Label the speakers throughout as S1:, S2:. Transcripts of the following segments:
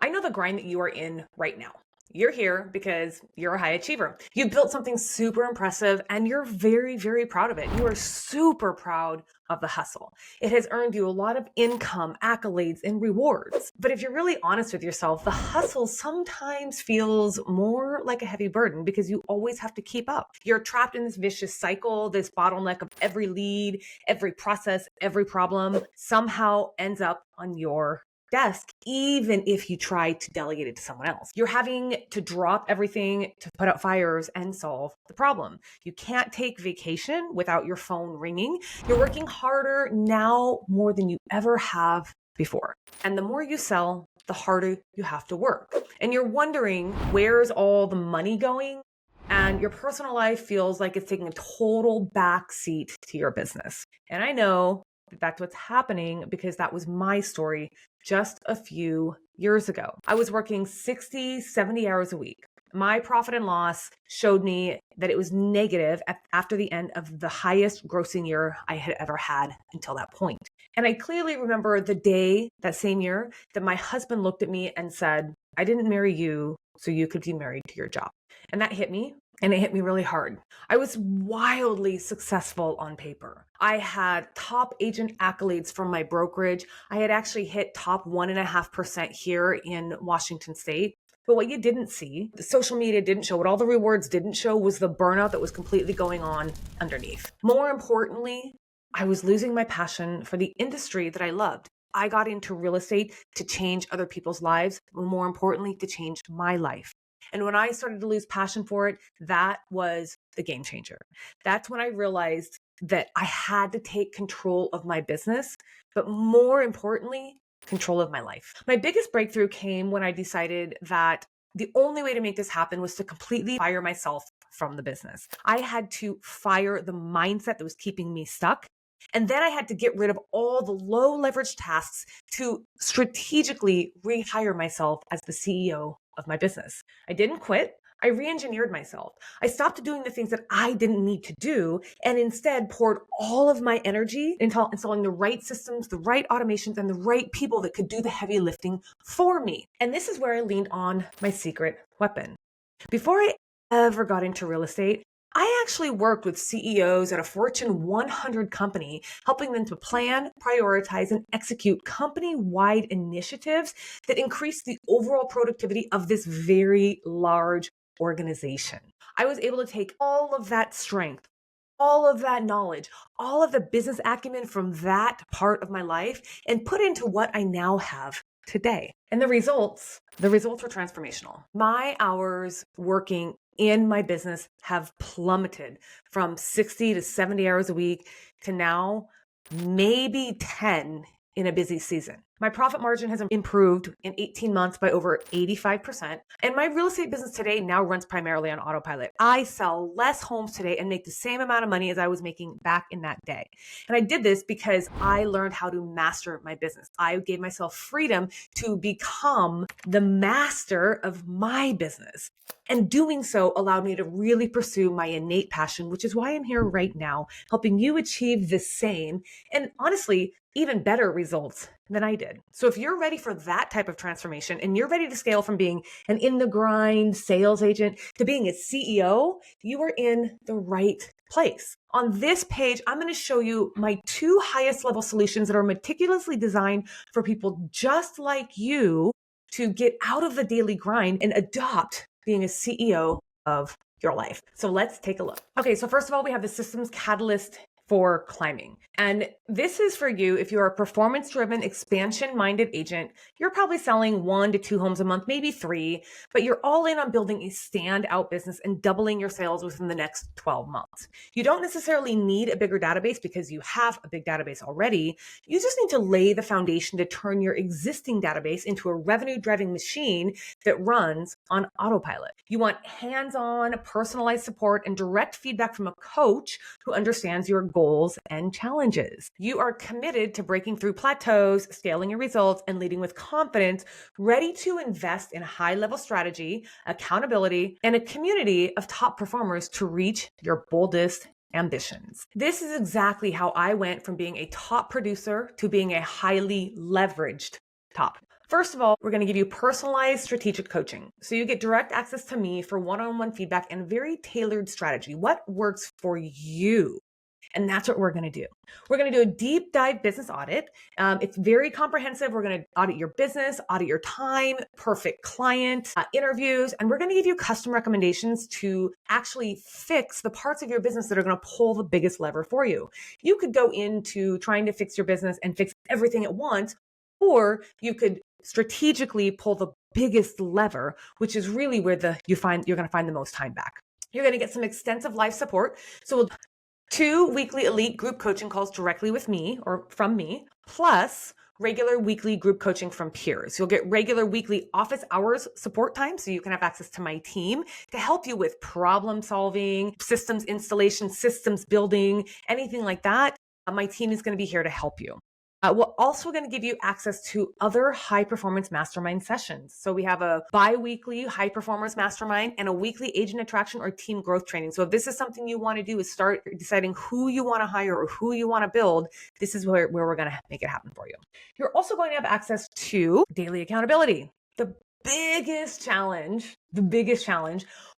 S1: I know the grind that you are in right now. You're here because you're a high achiever. You built something super impressive and you're very, very proud of it. You are super proud of the hustle. It has earned you a lot of income, accolades, and rewards. But if you're really honest with yourself, the hustle sometimes feels more like a heavy burden because you always have to keep up. You're trapped in this vicious cycle, this bottleneck of every lead, every process, every problem somehow ends up on your desk, even if you try to delegate it to someone else. You're having to drop everything to put out fires and solve the problem. You can't take vacation without your phone ringing. You're working harder now more than you ever have before. And the more you sell, the harder you have to work. And you're wondering, where's all the money going? And your personal life feels like it's taking a total backseat to your business. And I know that's what's happening because that was my story just a few years ago. I was working 60, 70 hours a week. My profit and loss showed me that it was negative after the end of the highest grossing year I had ever had until that point. And I clearly remember the day that same year that my husband looked at me and said, "I didn't marry you so you could be married to your job." And that hit me. And it hit me really hard. I was wildly successful on paper. I had top agent accolades from my brokerage. I had actually hit top 1.5% here in Washington State. But what you didn't see, the social media didn't show, what all the rewards didn't show was the burnout that was completely going on underneath. More importantly, I was losing my passion for the industry that I loved. I got into real estate to change other people's lives, but more importantly, to change my life. And when I started to lose passion for it, that was the game changer. That's when I realized that I had to take control of my business, but more importantly, control of my life. My biggest breakthrough came when I decided that the only way to make this happen was to completely fire myself from the business. I had to fire the mindset that was keeping me stuck. And then I had to get rid of all the low leverage tasks to strategically rehire myself as the CEO of my business. I didn't quit. I re-engineered myself. I stopped doing the things that I didn't need to do and instead poured all of my energy into installing the right systems, the right automations, and the right people that could do the heavy lifting for me. And this is where I leaned on my secret weapon. Before I ever got into real estate, I actually worked with CEOs at a Fortune 100 company, helping them to plan, prioritize, and execute company-wide initiatives that increase the overall productivity of this very large organization. I was able to take all of that strength, all of that knowledge, all of the business acumen from that part of my life and put into what I now have today. And the results were transformational. My hours working in my business have plummeted from 60 to 70 hours a week to now maybe 10 in a busy season. My profit margin has improved in 18 months by over 85%. And my real estate business today now runs primarily on autopilot. I sell less homes today and make the same amount of money as I was making back in that day. And I did this because I learned how to master my business. I gave myself freedom to become the master of my business. And doing so allowed me to really pursue my innate passion, which is why I'm here right now, helping you achieve the same and honestly, even better results than I did. So if you're ready for that type of transformation and you're ready to scale from being an in the grind sales agent to being a CEO, you are in the right place. On this page, I'm going to show you my 2 highest level solutions that are meticulously designed for people just like you to get out of the daily grind and adopt being a CEO of your life. So let's take a look. Okay, so first of all, we have the Systems Catalyst for climbing. And this is for you if you're a performance-driven, expansion-minded agent. You're probably selling 1 to 2 homes a month, maybe 3, but you're all in on building a standout business and doubling your sales within the next 12 months. You don't necessarily need a bigger database because you have a big database already. You just need to lay the foundation to turn your existing database into a revenue-driving machine that runs on autopilot. You want hands-on, personalized support and direct feedback from a coach who understands your goals and challenges. You are committed to breaking through plateaus, scaling your results, and leading with confidence, ready to invest in high-level strategy, accountability, and a community of top performers to reach your boldest ambitions. This is exactly how I went from being a top producer to being a highly leveraged top. First of all, we're going to give you personalized strategic coaching. So you get direct access to me for one-on-one feedback and very tailored strategy. What works for you? And that's what we're going to do. We're going to do a deep dive business audit. It's very comprehensive. We're going to audit your business, audit your time, perfect client interviews, and we're going to give you custom recommendations to actually fix the parts of your business that are going to pull the biggest lever for you. You could go into trying to fix your business and fix everything at once, or you could strategically pull the biggest lever, which is really where you're going to find the most time back. You're going to get some extensive live support. So we'll 2 weekly elite group coaching calls directly with me or from me, plus regular weekly group coaching from peers. You'll get regular weekly office hours support time so you can have access to my team to help you with problem solving, systems installation, systems building, anything like that. My team is going to be here to help you. We're also going to give you access to other high performance mastermind sessions. So we have a bi-weekly high performance mastermind and a weekly agent attraction or team growth training. So if this is something you want to do, is start deciding who you want to hire or who you want to build, this is where we're going to make it happen for you. You're also going to have access to daily accountability. The biggest challenge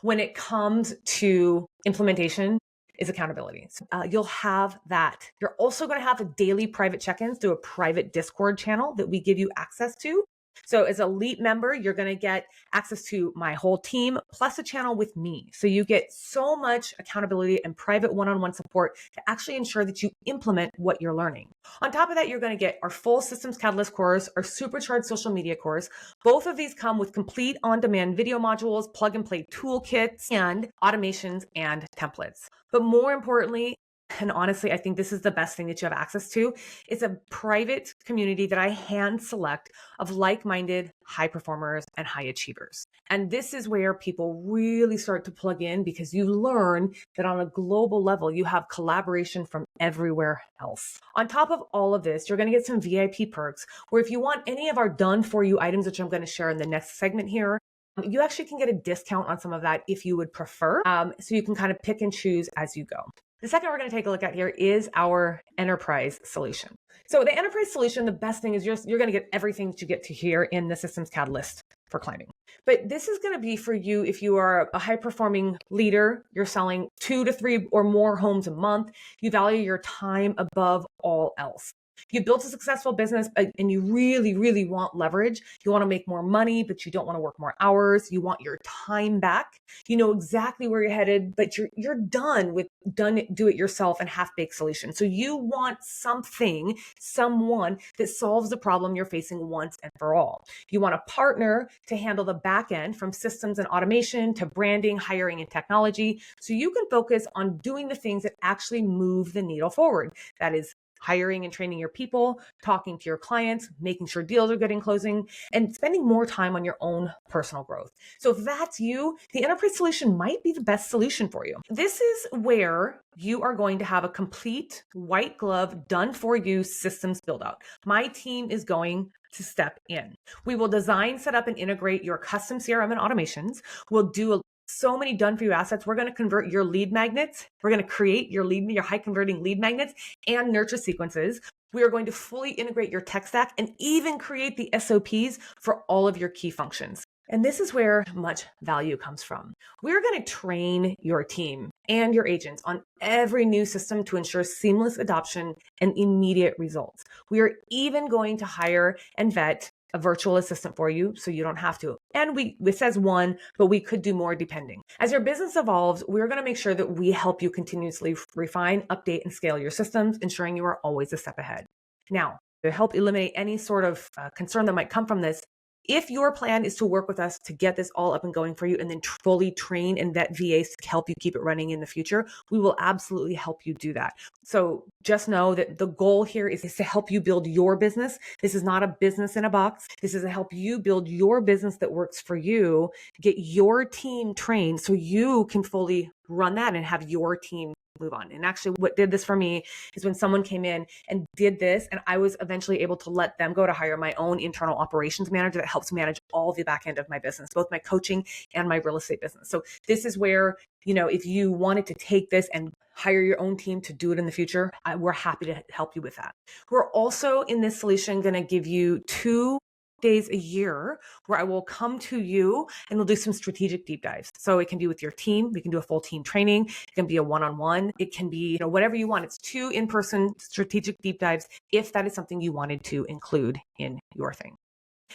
S1: when it comes to implementation is accountability. So, you'll have that. You're also going to have a daily private check-ins through a private Discord channel that we give you access to. So as an elite member, you're going to get access to my whole team plus a channel with me. So you get so much accountability and private one-on-one support to actually ensure that you implement what you're learning. On top of that, you're going to get our full Systems Catalyst course, our supercharged social media course. Both of these come with complete on-demand video modules, plug-and-play toolkits, and automations and templates. But more importantly, and honestly, I think this is the best thing that you have access to. It's a private community that I hand select of like-minded high performers and high achievers. And this is where people really start to plug in because you learn that on a global level, you have collaboration from everywhere else. On top of all of this, you're going to get some VIP perks where if you want any of our done for you items, which I'm going to share in the next segment here, you actually can get a discount on some of that if you would prefer. So you can kind of pick and choose as you go. The second we're going to take a look at here is our enterprise solution. So the enterprise solution, the best thing is you're going to get everything that you get to here in the Systems Catalyst for climbing. But this is going to be for you if you are a high performing leader, you're selling 2 to 3 or more homes a month, you value your time above all else. You built a successful business and you really, really want leverage. You want to make more money, but you don't want to work more hours. You want your time back. You know exactly where you're headed, but you're done with do it yourself and half-baked solutions. So you want someone that solves the problem you're facing once and for all. You want a partner to handle the back end from systems and automation to branding, hiring, and technology. So you can focus on doing the things that actually move the needle forward. That is hiring and training your people, talking to your clients, making sure deals are getting closing, and spending more time on your own personal growth. So if that's you, the enterprise solution might be the best solution for you. This is where you are going to have a complete white glove done for you systems build out. My team is going to step in. We will design, set up, and integrate your custom CRM and automations. We'll do so many done for you assets. We're going to convert your lead magnets. We're going to create your high converting lead magnets and nurture sequences. We are going to fully integrate your tech stack and even create the SOPs for all of your key functions. And this is where much value comes from. We're going to train your team and your agents on every new system to ensure seamless adoption and immediate results. We are even going to hire and vet a virtual assistant for you so you don't have to. And it says one, but we could do more depending. As your business evolves, we're going to make sure that we help you continuously refine, update, and scale your systems, ensuring you are always a step ahead. Now, to help eliminate any sort of concern that might come from this, if your plan is to work with us to get this all up and going for you and then fully train and vet VAs to help you keep it running in the future, we will absolutely help you do that. So just know that the goal here is to help you build your business. This is not a business in a box. This is to help you build your business that works for you, get your team trained so you can fully run that and have your team move on. And actually what did this for me is when someone came in and did this, and I was eventually able to let them go to hire my own internal operations manager that helps manage all the back end of my business, both my coaching and my real estate business. So this is where, if you wanted to take this and hire your own team to do it in the future, we're happy to help you with that. We're also in this solution going to give you 2 days a year where I will come to you and we'll do some strategic deep dives. So it can be with your team. We can do a full team training. It can be a one-on-one. It can be, whatever you want. It's 2 in-person strategic deep dives if that is something you wanted to include in your thing.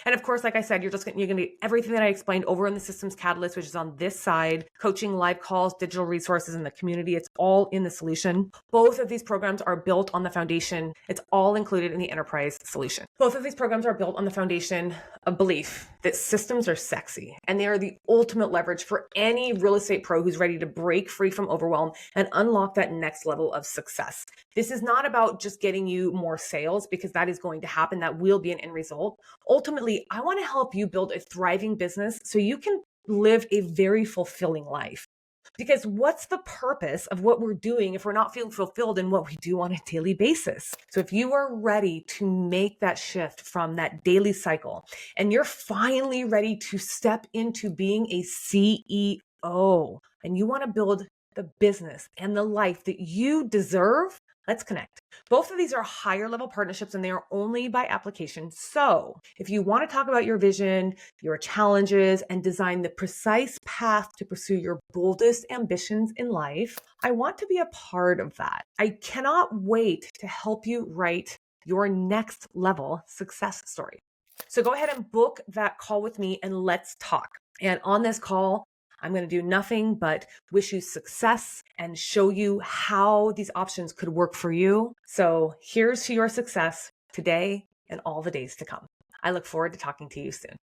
S1: And of course, like I said, you're going to get everything that I explained over in the Systems Catalyst, which is on this side: coaching, live calls, digital resources in the community. It's all in the solution. Both of these programs are built on the foundation. It's all included in the enterprise solution. Both of these programs are built on the foundation of belief that systems are sexy, and they are the ultimate leverage for any real estate pro who's ready to break free from overwhelm and unlock that next level of success. This is not about just getting you more sales, because that is going to happen. That will be an end result. Ultimately, I want to help you build a thriving business so you can live a very fulfilling life. Because what's the purpose of what we're doing if we're not feeling fulfilled in what we do on a daily basis? So if you are ready to make that shift from that daily cycle, and you're finally ready to step into being a CEO, and you want to build the business and the life that you deserve, let's connect. Both of these are higher level partnerships, and they are only by application. So if you want to talk about your vision, your challenges, and design the precise path to pursue your boldest ambitions in life, I want to be a part of that. I cannot wait to help you write your next level success story. So go ahead and book that call with me and let's talk. And on this call, I'm going to do nothing but wish you success and show you how these options could work for you. So here's to your success today and all the days to come. I look forward to talking to you soon.